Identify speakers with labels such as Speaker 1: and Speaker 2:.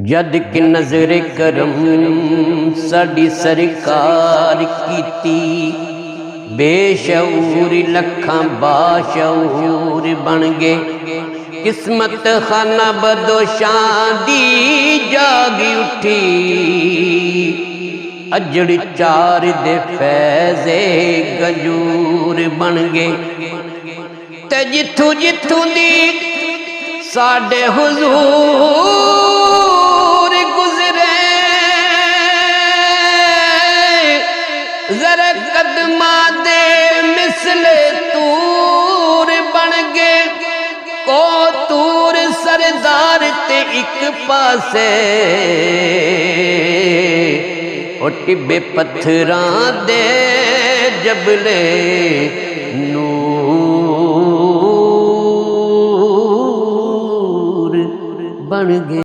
Speaker 1: جد کہ نظر کرم ساڈی سرکار کیتی، بے شعور لکھاں باشعور بن گئے، قسمت خانہ بدوشاں دی جاگی اٹھی، اجڑ چار دے فیضے گجور بن گئے، تے جتھوں جتھوں دی ساڈے حضور گزرے، ذرا قدماں دے مثل تور بن گئے، کو تور سردار تے ایک پاسے، او ٹبے پتھراں دے جبلے نور بن گئے۔